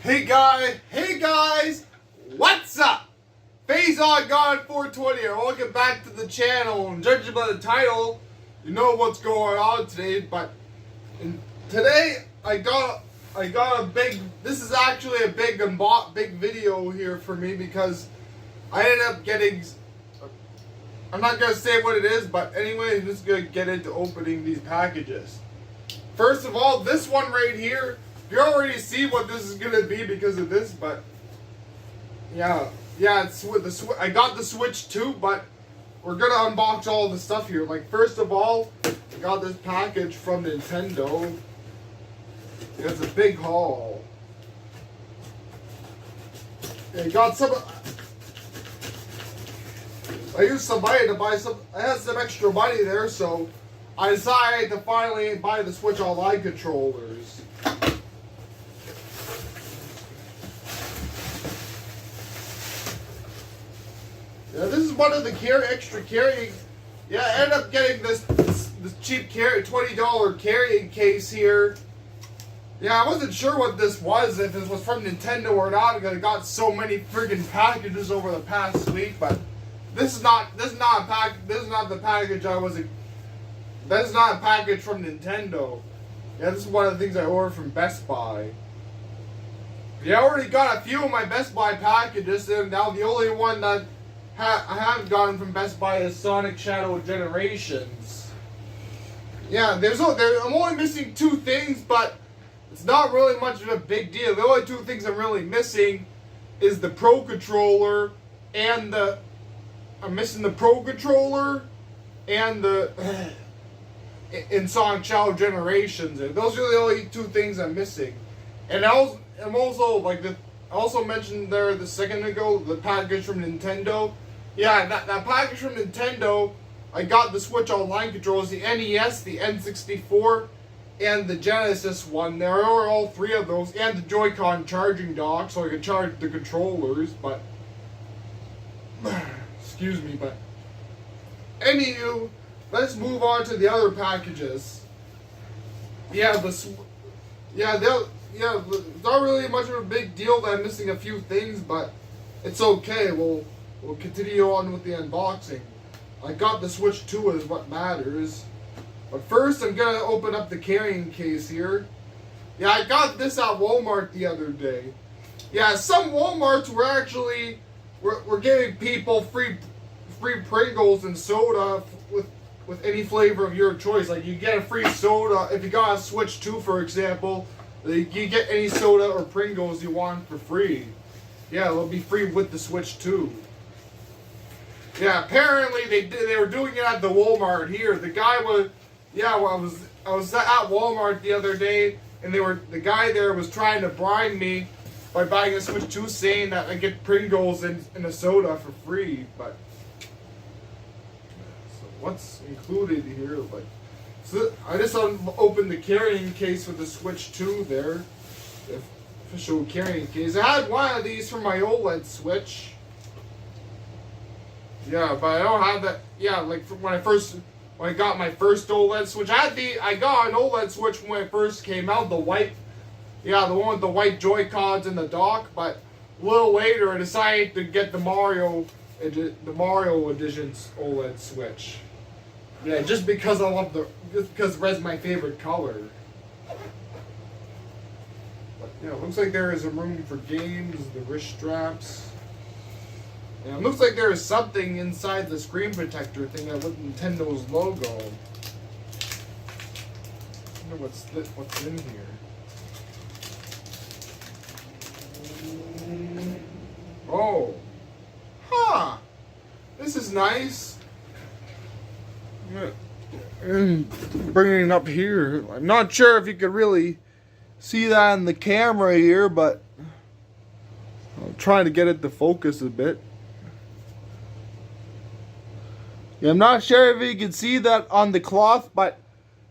Hey guys, what's up? FaZe On God 420 here. Welcome back to the channel. And judging by the title, you know what's going on today. But today I got a big. This is actually a big video here for me because I ended up getting. I'm not gonna say what it is, but anyway, I'm just gonna get into opening these packages. First of all, this one right here. You already see what this is gonna be because of this, but yeah, it's with the I got the Switch 2, but we're gonna unbox all the stuff here. Like, first of all, I got this package from Nintendo. It's a big haul. I got some. I used some money to buy some. I had some extra money there, so I decided to finally buy the Switch Online controllers. Yeah, this is one of the extra carrying. Yeah, I ended up getting this cheap $20 carrying case here. Yeah, I wasn't sure what this was, if this was from Nintendo or not, because I got so many friggin' packages over the past week. But this is not the package I was. This is not a package from Nintendo. Yeah, this is one of the things I ordered from Best Buy. Yeah, I already got a few of my Best Buy packages, and now the only one that I haven't gotten from Best Buy is Sonic Shadow Generations. Yeah, I'm only missing two things, but it's not really much of a big deal. The only two things I'm really missing is the Pro Controller and I'm missing the Pro Controller and in Sonic Shadow Generations. Those are the only two things I'm missing. And I'm also I also mentioned there the second ago the package from Nintendo. Yeah, that package from Nintendo, I got the Switch Online controllers, the NES, the N64, and the Genesis one. There are all three of those, and the Joy-Con charging dock, so I could charge the controllers, but excuse me, but anywho, let's move on to the other packages. It's not really much of a big deal that I'm missing a few things, but it's okay. We'll continue on with the unboxing. I got the Switch 2 is what matters. But first, I'm gonna open up the carrying case here. Yeah, I got this at Walmart the other day. Yeah, some Walmarts were actually were giving people free Pringles and soda with any flavor of your choice. Like, you get a free soda if you got a Switch 2, for example. You get any soda or Pringles you want for free. Yeah, it'll be free with the Switch 2. Yeah, apparently they were doing it at the Walmart here. The guy was, I was at Walmart the other day, and the guy there was trying to bribe me by buying a Switch 2, saying that I get Pringles and a soda for free. But so what's included here? So I just opened the carrying case with the Switch 2 there, the official carrying case. I had one of these for my OLED Switch. Yeah, but I don't have that. Yeah, like when I got my first OLED Switch, I got an OLED Switch when it first came out, the one with the white Joy-Cons and the dock. But a little later, I decided to get the Mario Edition's OLED Switch. Yeah, just because because red's my favorite color. But yeah, it looks like there is a room for games, the wrist straps. Yeah, it looks like there is something inside the screen protector thing with Nintendo's logo. I wonder what's in here. Oh, this is nice. Bringing it up here. I'm not sure if you could really see that in the camera here, but I'm trying to get it to focus a bit. Yeah, I'm not sure if you can see that on the cloth, but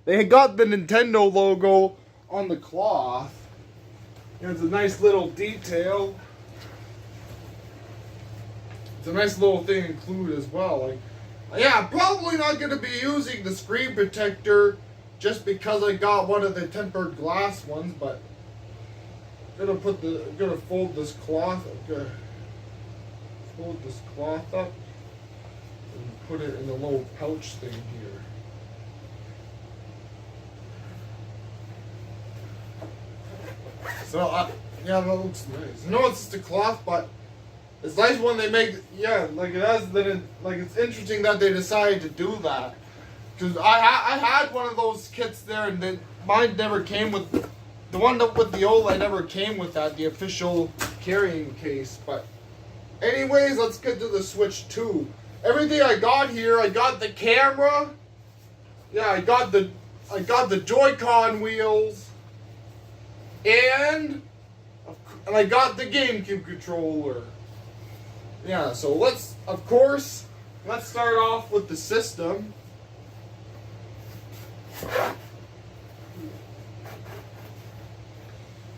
they got the Nintendo logo on the cloth. Yeah, it's a nice little detail. It's a nice little thing to include as well. Yeah, I'm probably not going to be using the screen protector just because I got one of the tempered glass ones, but gonna fold this cloth. I'm gonna fold this cloth up and put it in the little pouch thing here. So yeah, that looks nice. I know it's just a cloth, but it's nice when they make, yeah, like it has, like it's interesting that they decided to do that. Because I had one of those kits there, and then mine never came with, the one that with the OLED never came with that, the official carrying case. But anyways, let's get to the Switch 2. Everything I got here, I got the camera, yeah, I got the Joy-Con wheels, and I got the GameCube controller. Yeah, so let's start off with the system.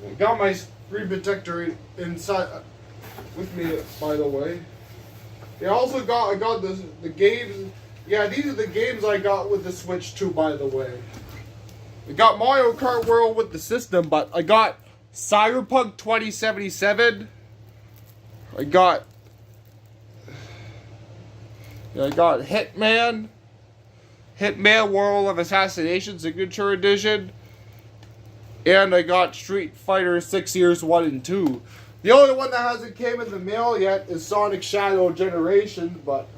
I got my screen protector inside with me, by the way. Yeah, I got the games. Yeah, these are the games I got with the Switch 2, by the way. I got Mario Kart World with the system, but I got Cyberpunk 2077. I got Hitman World of Assassination Signature Edition, and I got Street Fighter 6 Years 1 and 2. The only one that hasn't came in the mail yet is Sonic Shadow Generation, but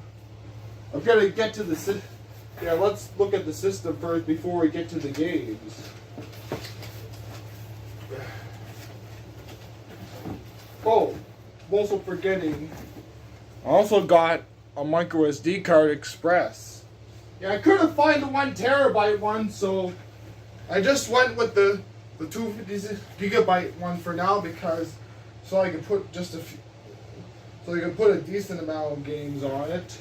I'm gonna get to the yeah, let's look at the system first before we get to the games. Oh, I'm also forgetting, I also got a micro SD card express. Yeah, I couldn't find the 1 terabyte one, so I just went with the 256 gigabyte one for now, because so I can put just a few, so I can put a decent amount of games on it.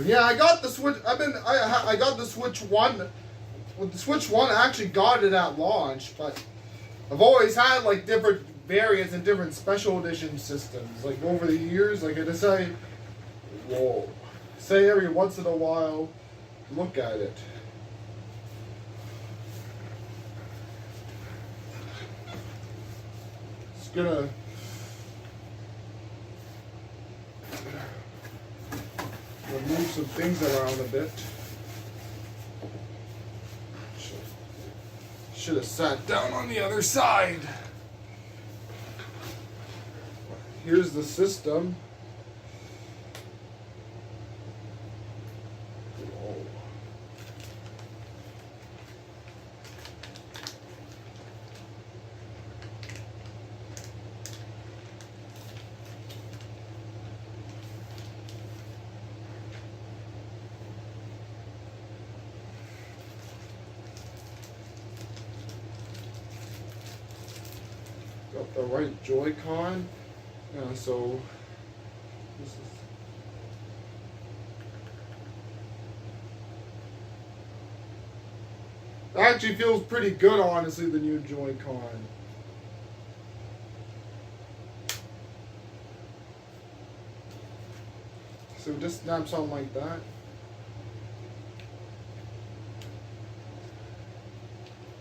Yeah, I got the Switch. I got the Switch 1. With the Switch 1, I actually got it at launch, but I've always had like different variants and different special edition systems. Like over the years, like I decided, say every once in a while, look at it. It's gonna. Move some things around a bit. Should have sat down on the other side. Here's the system. Got the right Joy-Con. So this is. It actually feels pretty good, honestly, the new Joy-Con. So it just snaps on like that.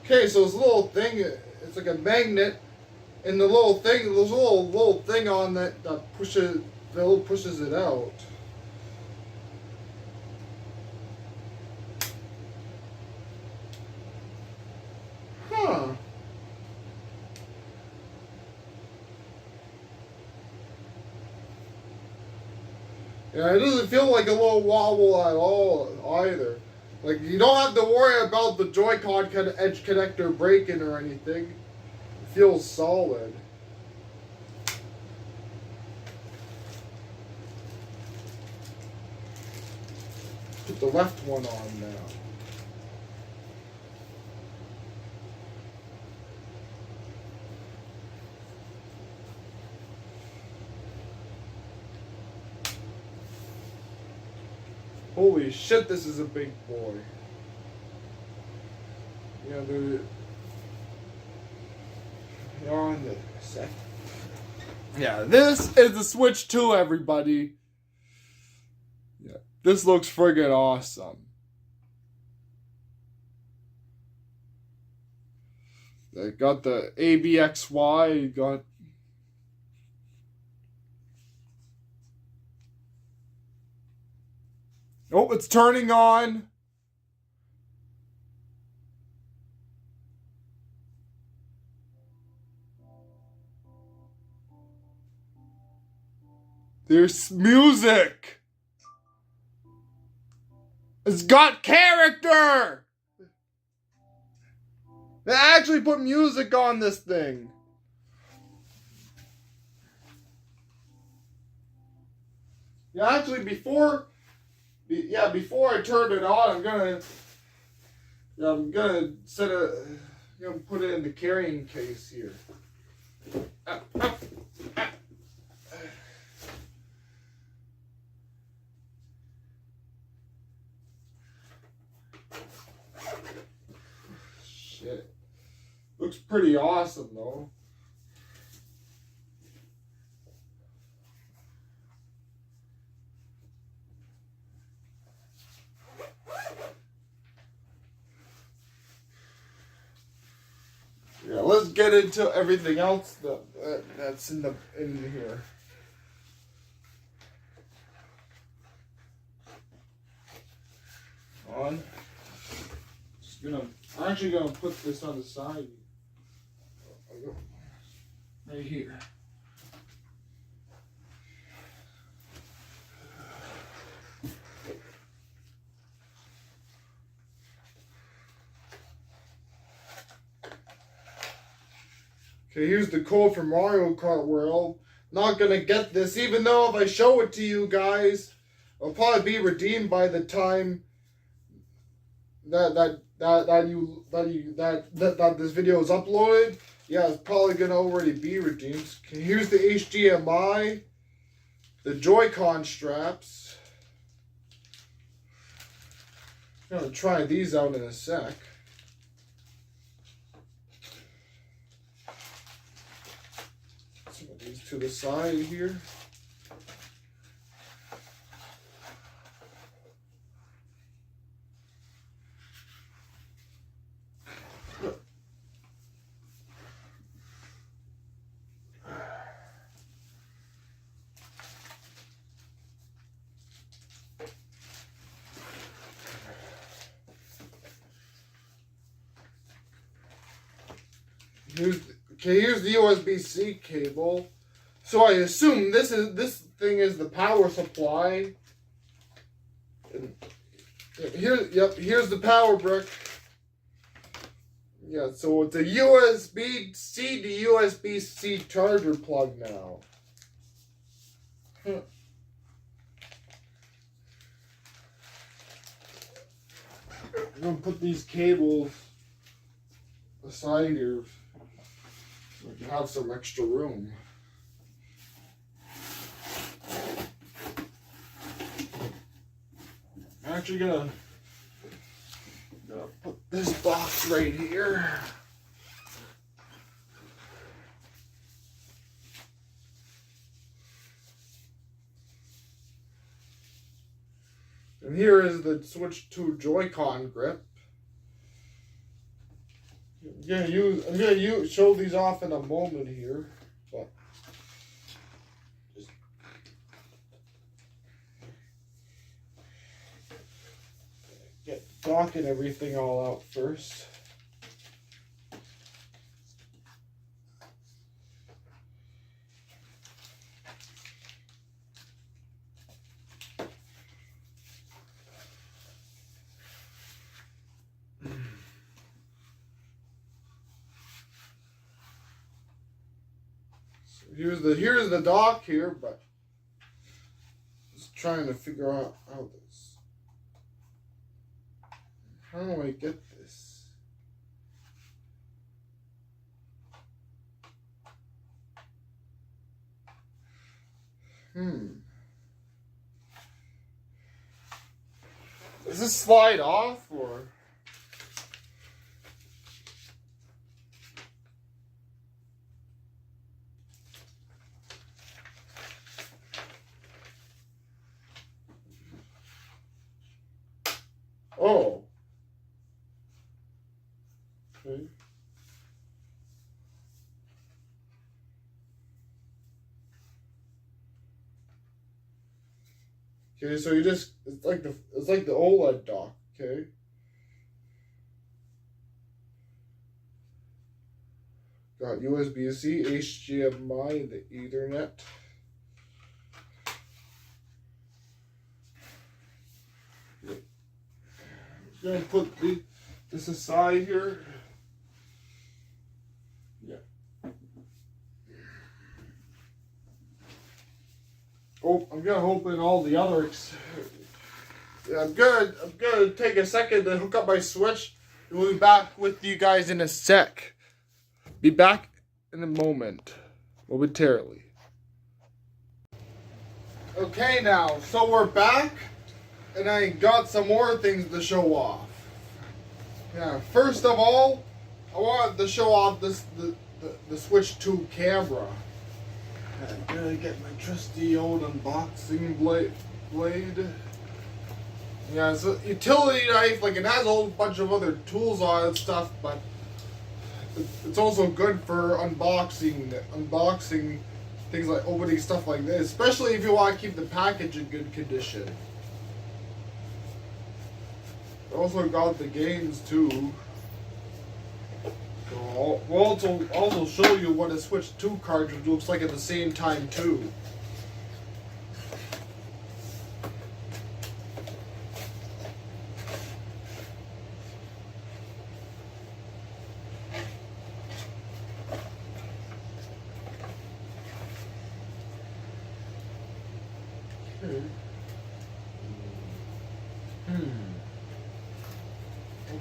Okay, so this little thing, it's like a magnet. And the little thing, there's a little thing on that pushes it out. Huh. Yeah, it doesn't feel like a little wobble at all either. Like, you don't have to worry about the Joy-Con edge connector breaking or anything. Feels solid. Put the left one on now. Holy shit, this is a big boy. Yeah, dude. On the set. Yeah, this is the Switch 2, everybody. This looks friggin' awesome. They got the ABXY, got oh, it's turning on. There's music. It's got character. They actually put music on this thing. Yeah, actually, before I turn it on, I'm gonna put it in the carrying case here. Shit. Looks pretty awesome though. Yeah, let's get into everything else that's in here. I'm actually gonna put this on the side. Right here. Okay, here's the code for Mario Kart World. Not gonna get this, even though if I show it to you guys, it'll probably be redeemed by the time that this video is uploaded. Yeah, it's probably gonna already be redeemed. Okay, here's the HDMI, the Joy-Con straps. I'm gonna try these out in a sec. Some of these to the side here. Here's the USB-C cable. So I assume this thing is the power supply. And here's the power brick. Yeah, so it's a USB-C to USB-C charger plug now. I'm gonna put these cables aside here. We can have some extra room. I'm actually gonna put this box right here. And here is the Switch 2 Joy-Con grip. I'm gonna show these off in a moment here, but just get dock and everything all out first. Here's the dock here, but just trying to figure out how do I get this? Does this slide off or? Oh. Okay. Okay, so you just it's like the OLED dock, okay? Got USB-C, HDMI, the Ethernet. I'm just gonna put this aside here. Yeah. Oh, I'm gonna open all the other. Yeah, I'm gonna take a second to hook up my Switch, and we'll be back with you guys in a sec. Be back in a moment, momentarily. Okay, now, so we're back, and I got some more things to show off. Yeah, first of all, I wanted to show off the Switch 2 camera. I'm gonna get my trusty old unboxing blade. Yeah, it's a utility knife. Like, it has a whole bunch of other tools on it and stuff, but it's also good for unboxing things like opening stuff like this, especially if you want to keep the package in good condition. I also got the games too. So we'll also show you what a Switch 2 cartridge looks like at the same time too.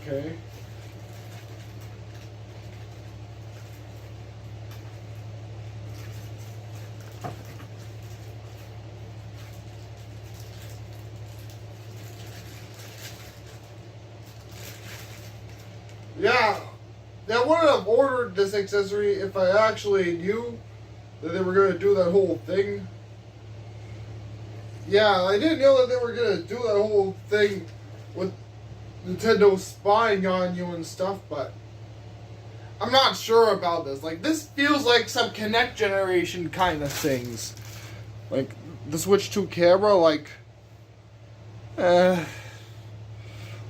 Okay. Yeah, I wouldn't have ordered this accessory if I actually knew that they were going to do that whole thing. Yeah, I didn't know that they were going to do that whole thing with Nintendo spying on you and stuff, but I'm not sure about this. Like, this feels like some Kinect generation kind of things. Like, the Switch 2 camera, like, I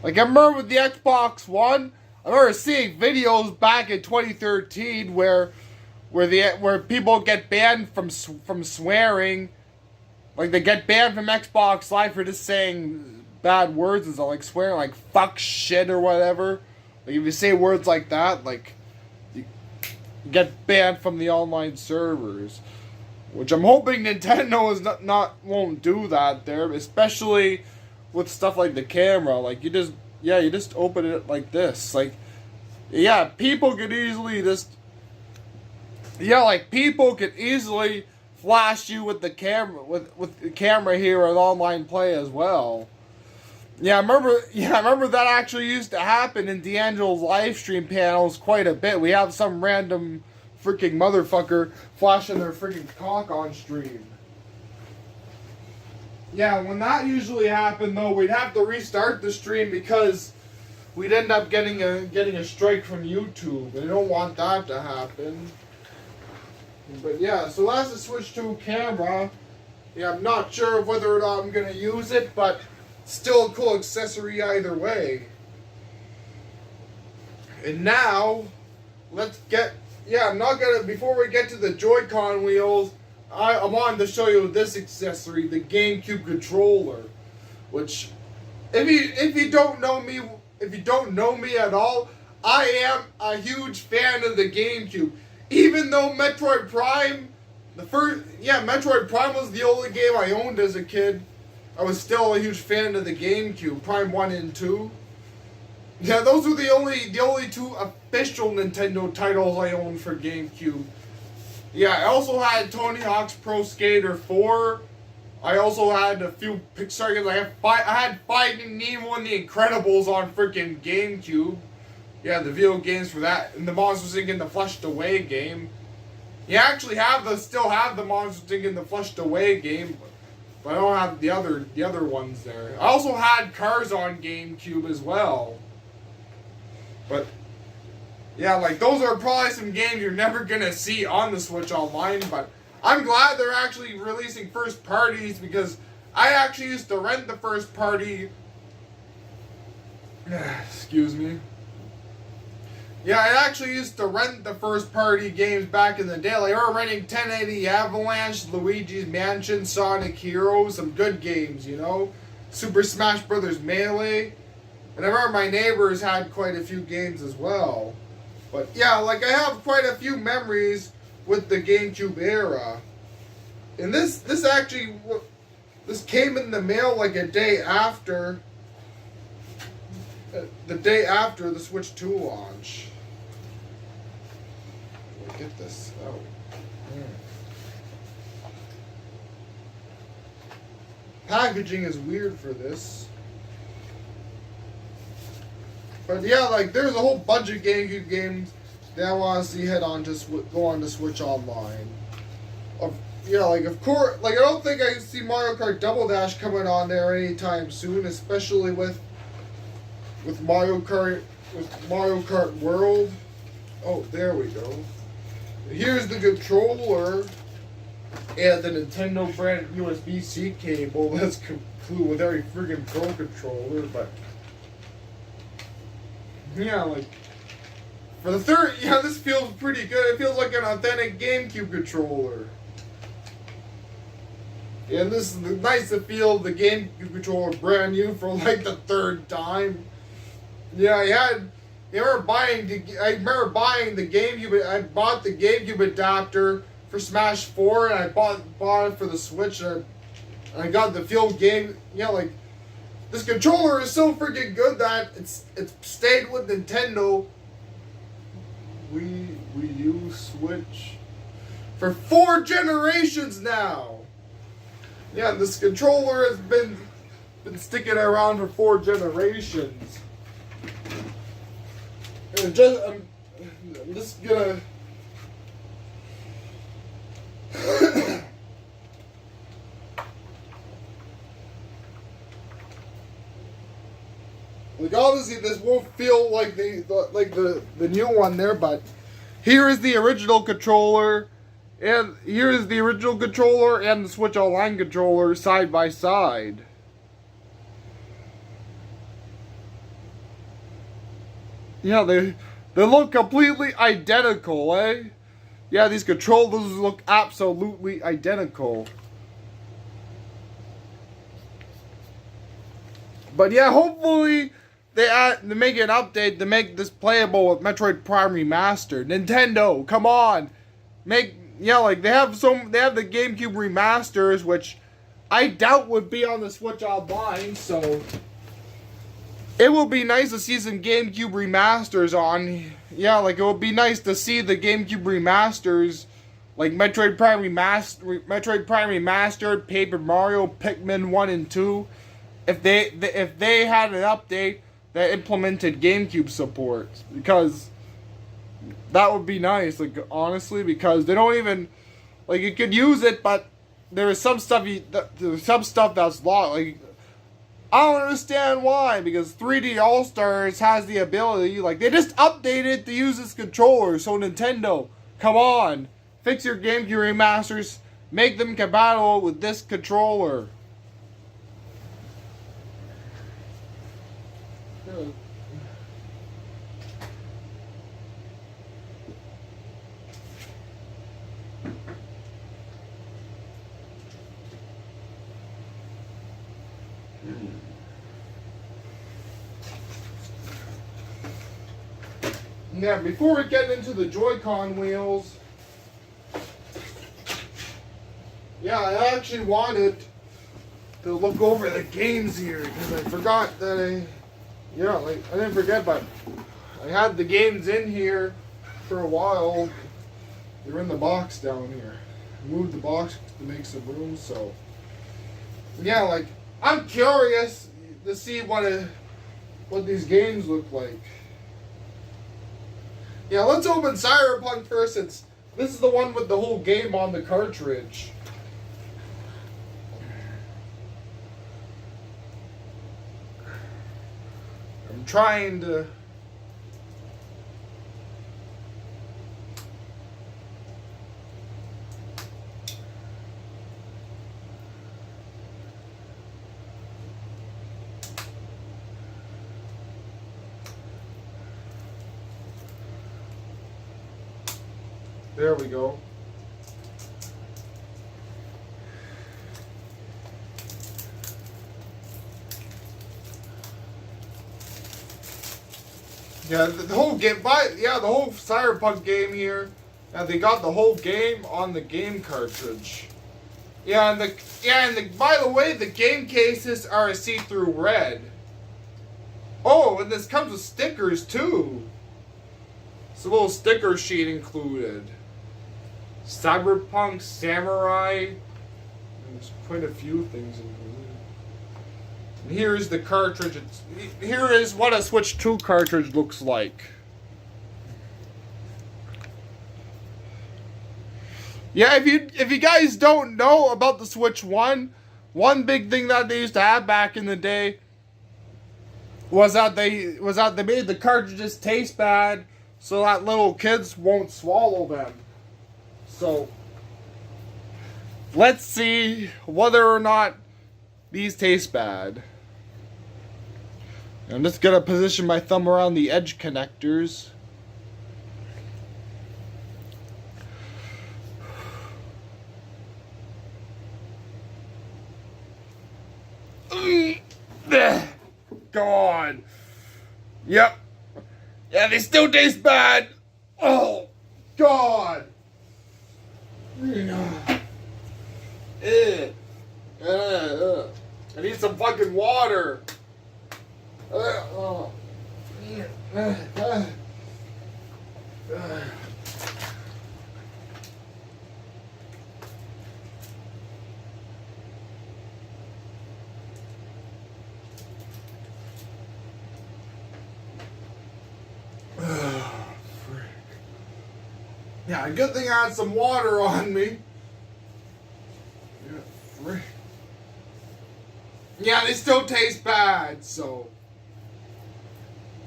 remember with the Xbox One, I remember seeing videos back in 2013 where people get banned from swearing, like they get banned from Xbox Live for just saying bad words and stuff, like swearing, like fuck shit or whatever. Like if you say words like that, like you get banned from the online servers. Which I'm hoping Nintendo is won't do that there, especially with stuff like the camera. Like you just open it like this. Like, yeah, people could easily people could easily flash you with the camera with the camera here on online play as well. I remember that actually used to happen in D'Angelo's live stream panels quite a bit. We have some random freaking motherfucker flashing their freaking cock on stream. Yeah, when that usually happened though, we'd have to restart the stream because we'd end up getting a strike from YouTube. They don't want that to happen. But yeah, so that's the Switch 2 camera. Yeah, I'm not sure of whether or not I'm gonna use it, but still a cool accessory either way. And now, before we get to the Joy-Con wheels, I wanted to show you this accessory, the GameCube controller, which, if you don't know me at all, I am a huge fan of the GameCube. Even though Metroid Prime was the only game I owned as a kid, I was still a huge fan of the GameCube, Prime 1 and 2. Yeah, those were the only two official Nintendo titles I owned for GameCube. Yeah, I also had Tony Hawk's Pro Skater 4. I also had a few Pixar games. I had Finding Nemo and the Incredibles on freaking GameCube. Yeah, the video games for that, and the Monsters Inc. and the Flushed Away game. You actually still have the Monsters Inc. and the Flushed Away game. But I don't have the other ones there. I also had Cars on GameCube as well. But yeah, like those are probably some games you're never gonna see on the Switch Online, but I'm glad they're actually releasing first parties because I actually used to rent the first party. Excuse me. Yeah, I actually used to rent the first party games back in the day. Like, I was renting 1080 Avalanche, Luigi's Mansion, Sonic Heroes, some good games, you know? Super Smash Bros. Melee. And I remember my neighbors had quite a few games as well. But yeah, like, I have quite a few memories with the GameCube era. And this actually, this came in the mail like a day after, the day after the Switch 2 launch. Get this out. Packaging is weird for this. But yeah, like there's a whole bunch of GameCube games that I want to see go on to Switch Online. Yeah, like of course, like I don't think I see Mario Kart Double Dash coming on there anytime soon, especially with Mario Kart World. Oh, there we go. Here's the controller and the Nintendo brand USB-C cable that's complete with every friggin' Pro controller, but yeah, like for the third, yeah, this feels pretty good. It feels like an authentic GameCube controller. And this is nice to feel the GameCube controller brand new for like the third time. Yeah, I remember buying the GameCube. I bought the GameCube adapter for Smash 4, and I bought it for the Switch. And I got the field game. Yeah, like this controller is so freaking good that it's stayed with Nintendo. Wii U, Switch for 4 generations now. Yeah, this controller has been sticking around for 4 generations. And I'm just gonna like obviously this won't feel like the new one there, but here is the original controller, and here is the original controller and the Switch Online controller side by side. Yeah, they look completely identical, eh? Yeah, these controllers look absolutely identical. But yeah, hopefully they make an update to make this playable with Metroid Prime Remastered. Nintendo, come on, like they have the GameCube remasters, which I doubt would be on the Switch Online, so it will be nice to see some GameCube remasters on. Yeah, like it would be nice to see the GameCube remasters, like Metroid Prime Remastered, Paper Mario, Pikmin 1 and 2. If they had an update that implemented GameCube support, because that would be nice. Like honestly, because they don't even like you could use it, but there is some stuff that's lost. Like I don't understand why, because 3D All-Stars has the ability, like, they just updated to use this controller, so Nintendo, come on, fix your GameCube remasters, make them compatible with this controller. Yeah, before we get into the Joy-Con wheels, yeah, I actually wanted to look over the games here, because I forgot that I didn't forget, but I had the games in here for a while. They're in the box down here. I moved the box to make some room, so yeah, like I'm curious to see what these games look like. Yeah, let's open Cyberpunk first, since this is the one with the whole game on the cartridge. I'm trying to. There we go. Yeah, the whole game, the whole Cyberpunk game here, and they got the whole game on the game cartridge. Yeah, and by the way, the game cases are a see-through red. Oh, and this comes with stickers too. It's a little sticker sheet included. Cyberpunk Samurai. There's quite a few things included. And here's the cartridge. Here is what a Switch 2 cartridge looks like. Yeah, if you guys don't know about the Switch 1, one big thing that they used to have back in the day was that they made the cartridges taste bad so that little kids won't swallow them. So let's see whether or not these taste bad. I'm just gonna position my thumb around the edge connectors. God. Yep. Yeah, they still taste bad. Oh, God. I need some fucking water. Yeah, good thing I had some water on me. Yeah, they still taste bad, so.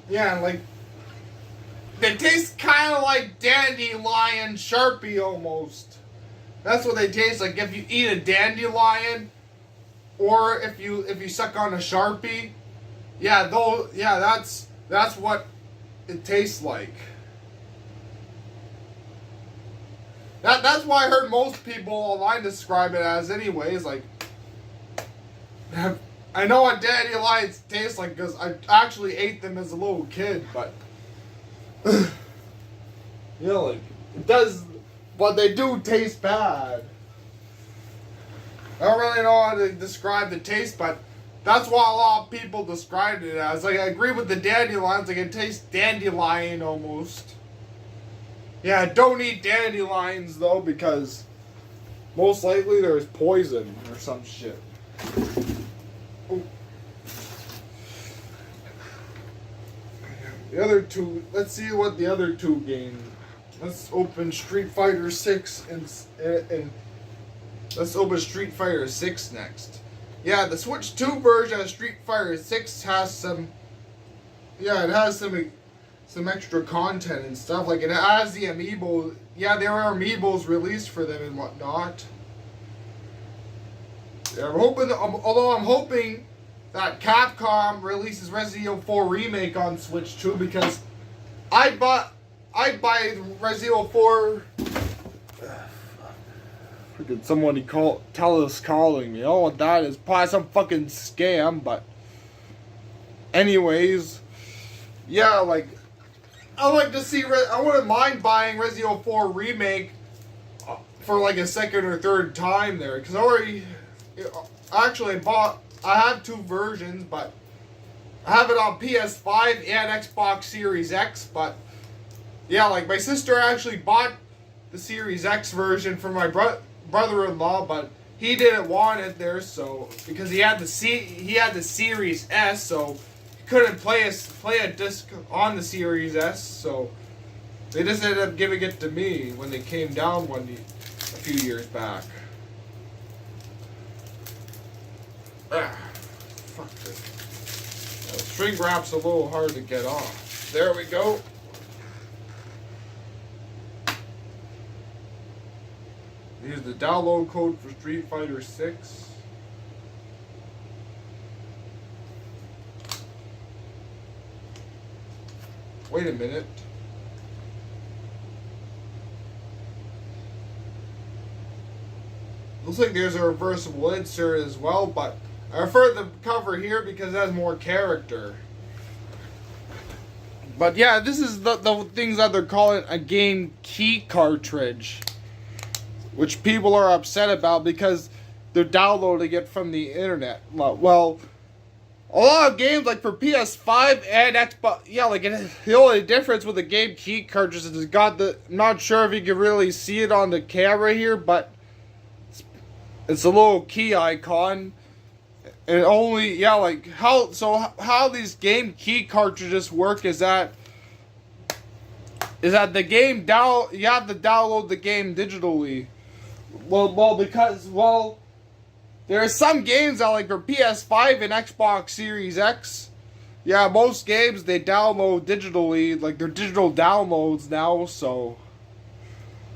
Yeah, like. They taste kind of like dandelion Sharpie almost. That's what they taste like. If you eat a dandelion, or if you suck on a Sharpie, that's what it tastes like. That's why I heard most people online describe it as anyways, like, I know what dandelions taste like because I actually ate them as a little kid, but, like, it does, but they do taste bad. I don't really know how to describe the taste, but that's what a lot of people described it as. Like, I agree with the dandelions, like, it tastes dandelion almost. Yeah, don't eat dandelions though, because most likely there's poison or some shit. Ooh. The other two, let's see what the other two games. Let's open Street Fighter 6 and let's open Street Fighter 6 next. Yeah, the Switch 2 version of Street Fighter 6 has some, it has some extra content and stuff. Like, it has the amiibo. Yeah, there are amiibos released for them and whatnot. Yeah, although I'm hoping that Capcom releases Resident Evil 4 Remake on Switch 2, because I'd buy Resident Evil 4. Freaking somebody tell us calling me. Oh, that is probably some fucking scam, but anyways, yeah, like, I like to see. I wouldn't mind buying Resident Evil 4 Remake for like a second or third time there, because I have two versions, but I have it on PS5 and Xbox Series X. But yeah, like, my sister actually bought the Series X version for my brother-in-law, but he didn't want it there, so because he had the Series S, so couldn't play a disc on the Series S, so they just ended up giving it to me when they came down a few years back. Fuck this. Shrink wrap's a little hard to get off. There we go. Here's the download code for Street Fighter 6. Wait a minute. Looks like there's a reversible insert as well, but I prefer the cover here because it has more character. But yeah, this is the things that they're calling a game key cartridge, which people are upset about because they're downloading it from the internet. Well, a lot of games like for PS5 and Xbox, yeah, like the only difference with the game key cartridge is it's got the. I'm not sure if you can really see it on the camera here, but it's a little key icon. And only, yeah, like how these game key cartridges work is that the game you have to download the game digitally. Well, there are some games that, like for PS5 and Xbox Series X, yeah, most games they download digitally, like they're digital downloads now. So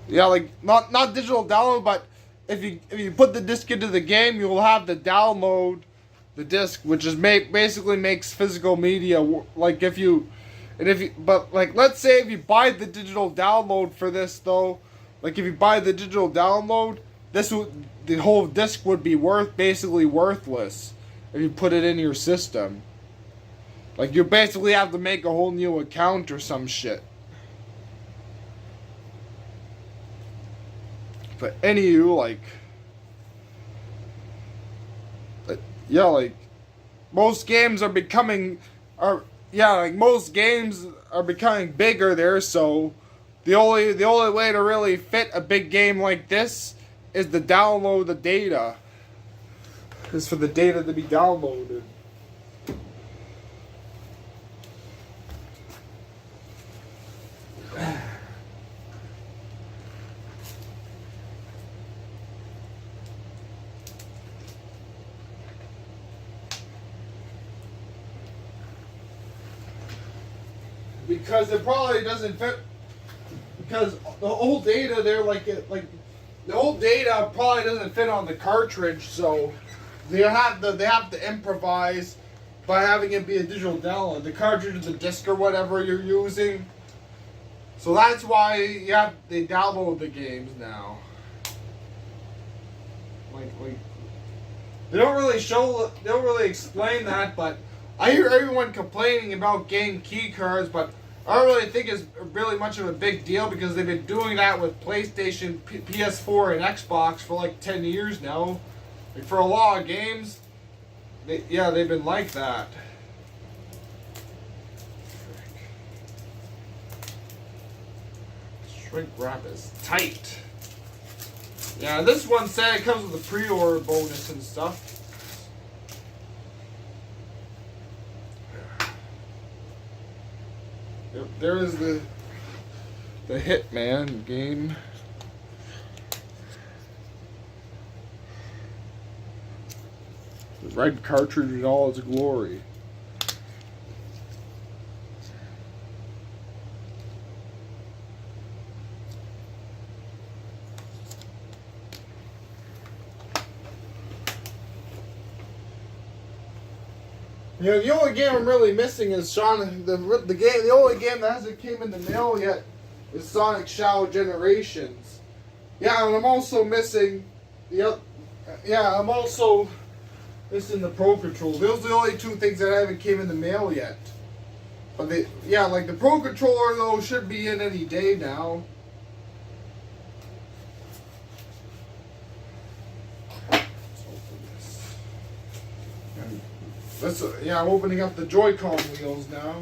yeah, like not digital download, but if you put the disc into the game, you will have to download the disc, which is basically makes physical media like but like let's say if you buy the digital download for this though, like if you buy the digital download, the whole disc would be basically worthless if you put it in your system. Like you basically have to make a whole new account or some shit. But anywho, like most games are becoming bigger there, so the only way to really fit a big game like this is to download the data. Is for the data to be downloaded. Because it probably doesn't fit. Because the whole data there, the whole data probably doesn't fit on the cartridge, so they have to improvise by having it be a digital download. The cartridge or the disc or whatever you're using. So that's why they download the games now. They don't really explain that, but I hear everyone complaining about game key cards, but I don't really think it's really much of a big deal because they've been doing that with PlayStation, PS4, and Xbox for like 10 years now. Like for a lot of games, they've been like that. Shrink wrap is tight. Yeah, this one said it comes with a pre-order bonus and stuff. Yep, there is the Hitman game. The red cartridge in all its glory. You know, the only game I'm really missing is the only game that hasn't came in the mail yet is Sonic Shadow Generations. Yeah, and I'm also missing I'm also missing the Pro Controller. Those are the only two things that haven't came in the mail yet. But the Pro Controller though should be in any day now. I'm opening up the Joy-Con wheels now.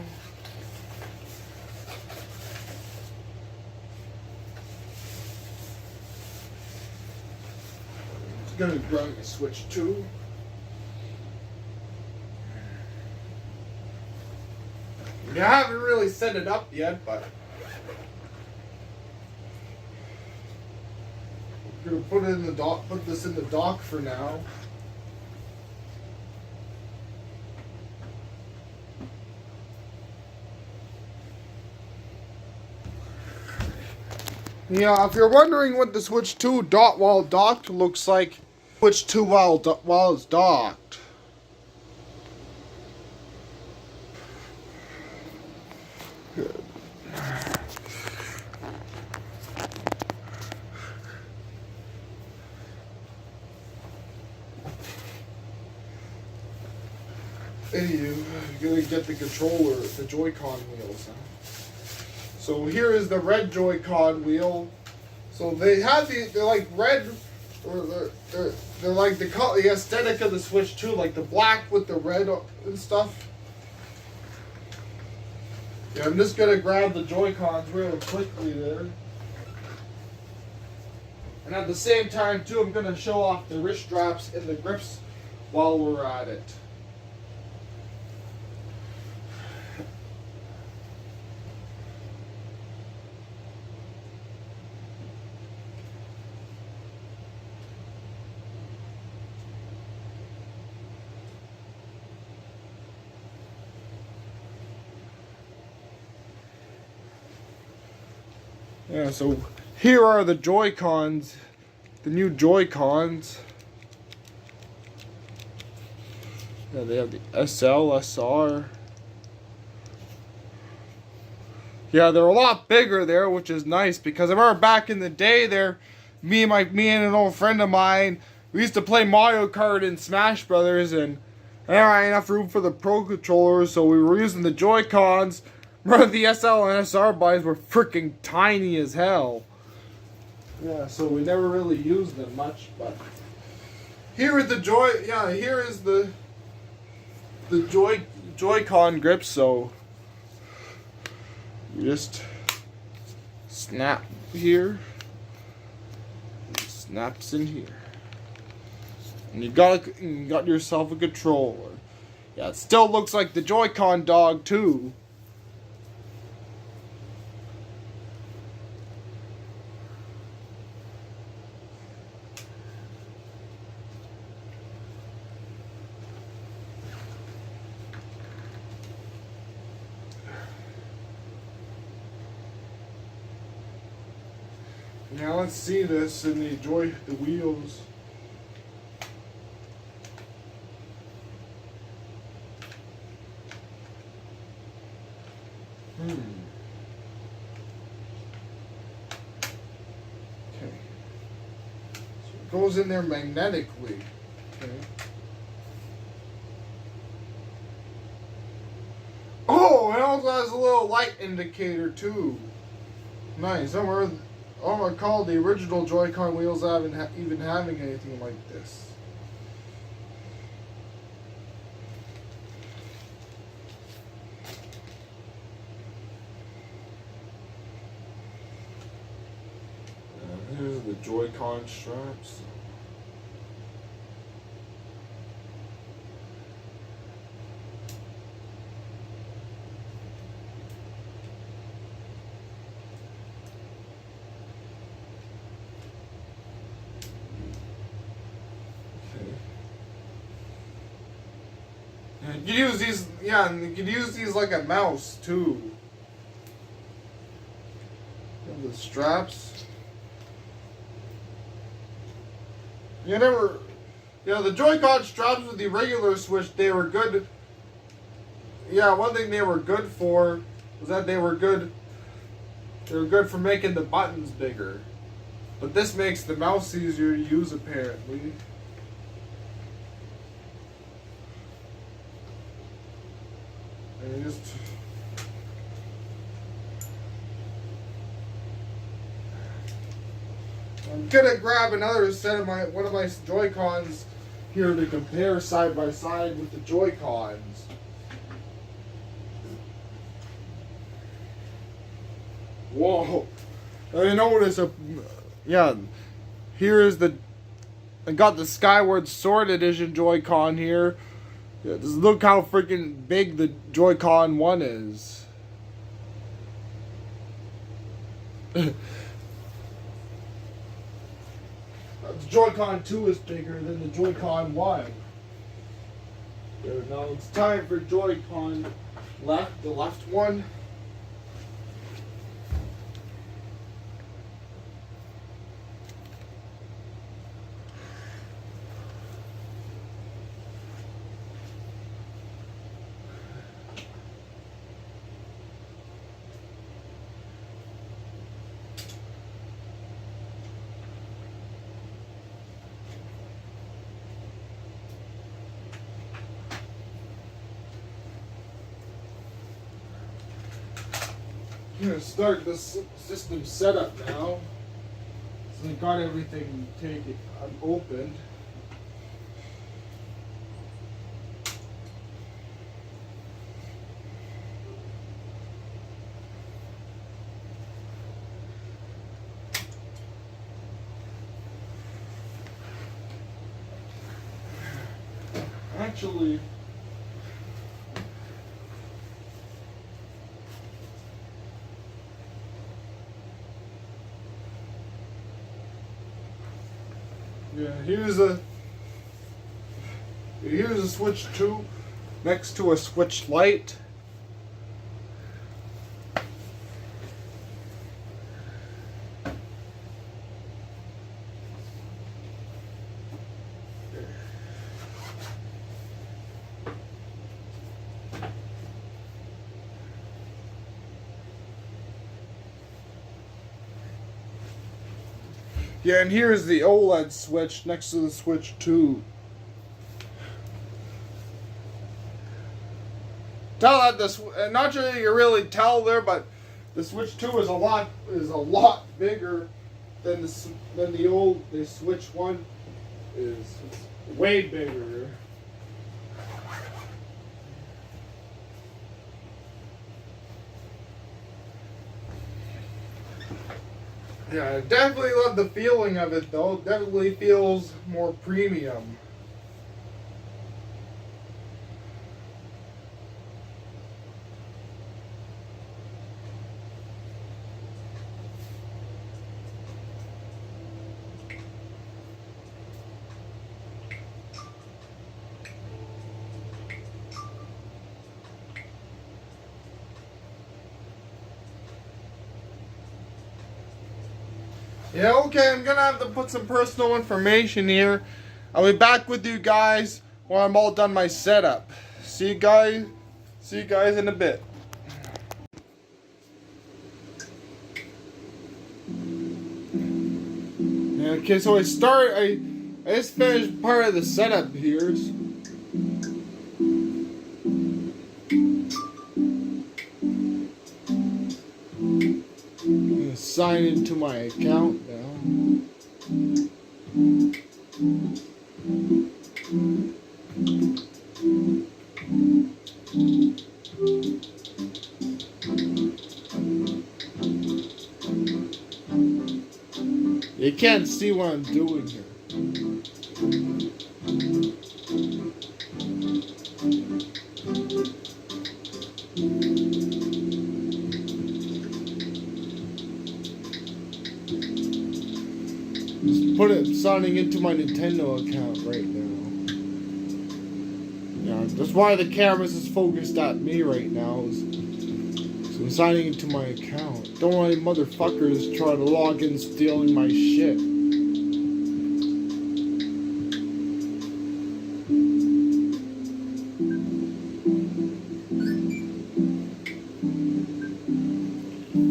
It's gonna bring a Switch 2. I haven't really set it up yet, but I'm gonna put it in the dock. Put this in the dock for now. Yeah, if you're wondering what the Switch 2 dot while docked looks like, Switch 2 while it's docked. Anywho, you're gonna get the controller, the Joy-Con wheels. So here is the red Joy-Con wheel. So they have they're like red, or they're like the color, the aesthetic of the Switch 2, like the black with the red and stuff. Yeah, I'm just gonna grab the Joy-Cons real quickly there. And at the same time too, I'm gonna show off the wrist straps and the grips while we're at it. Yeah, so here are the Joy-Cons, the new Joy-Cons. Yeah, they have the SL, SR. Yeah, they're a lot bigger there, which is nice because I remember back in the day there, me and an old friend of mine, we used to play Mario Kart and Smash Brothers, and I didn't have enough room for the Pro controllers, so we were using the Joy-Cons. Remember the SL and SR buys were freaking tiny as hell. Yeah, so we never really used them much, but here is the here is the Joy-Con grips, so you just snap here, snaps in here, and you got yourself a controller. Yeah, it still looks like the Joy-Con dog too. Now let's see this and enjoy the wheels. Okay. So it goes in there magnetically. Okay. Oh, it also has a little light indicator too. Nice. I don't recall the original Joy-Con wheels even having anything like this. Here's the Joy-Con straps. You could use these, yeah, and you could use these like a mouse too. And the straps. The Joy-Con straps with the regular Switch, they were good. Yeah, one thing they were good for was that they were good for making the buttons bigger. But this makes the mouse easier to use apparently. And just I'm gonna grab another set of one of my Joy-Cons here to compare side by side with the Joy-Cons. Whoa! I noticed here is I got the Skyward Sword Edition Joy-Con here. Yeah, just look how freaking big the Joy-Con 1 is. The Joy-Con 2 is bigger than the Joy-Con 1. Now it's time for Joy-Con the left one. I'm gonna start this system setup now. So I got everything taken opened. Actually, yeah, here's a switch 2 next to a switch light. Yeah, and here's the OLED switch next to the switch 2. Tell that this, not sure you can really tell there, but the switch 2 is a lot bigger than the switch 1 is. It's way bigger. Yeah, I definitely love the feeling of it though. It definitely feels more premium. Yeah, okay, I'm gonna have to put some personal information here. I'll be back with you guys when I'm all done my setup. See you guys in a bit. Yeah, okay, so I just finished part of the setup here. Sign into my account now. You can't see what I'm doing here. Signing into my Nintendo account right now. Yeah, that's why the camera's is focused at me right now. So I'm signing into my account. Don't want any motherfuckers try to log in stealing my shit.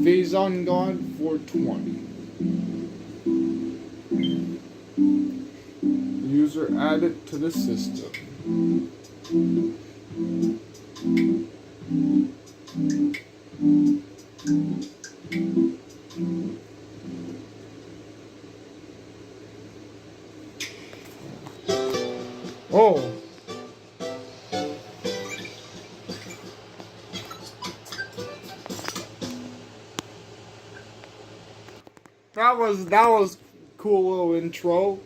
Phase on gone 420. User added to the system. Oh. That was cool little intro.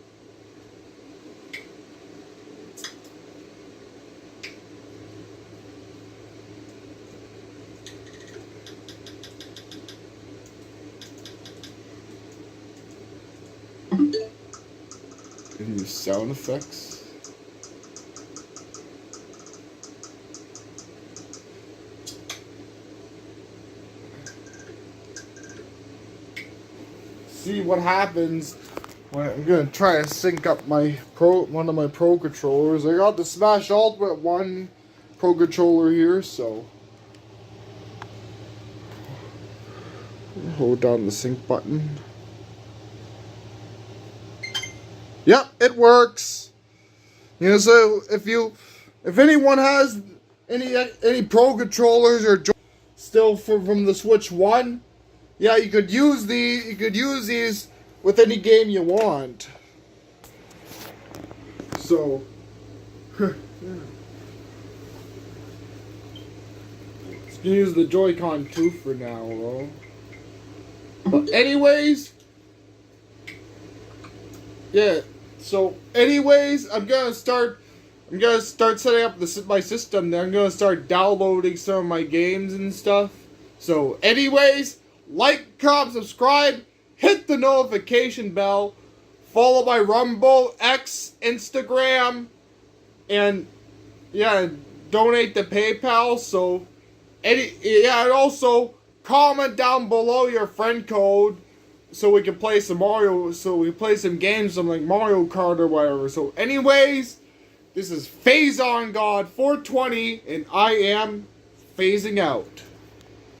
Use sound effects. See what happens when I'm gonna try to sync up one of my Pro controllers. I got the Smash Ultimate 1 Pro controller here, so hold down the sync button. Yep, it works. You know, so if anyone has any Pro controllers or still from the Switch 1. Yeah, you could use these with any game you want. So, yeah. You can use the Joy-Con 2 for now, though. But anyways, yeah. So anyways, I'm gonna start setting up my system. Then I'm gonna start downloading some of my games and stuff. So anyways, like, comment, subscribe, hit the notification bell, follow my Rumble, X, Instagram, and yeah, donate to PayPal. So and also comment down below your friend code so we can play some games, some like Mario Kart or whatever. So anyways, this is Phase On God 420, and I am phasing out.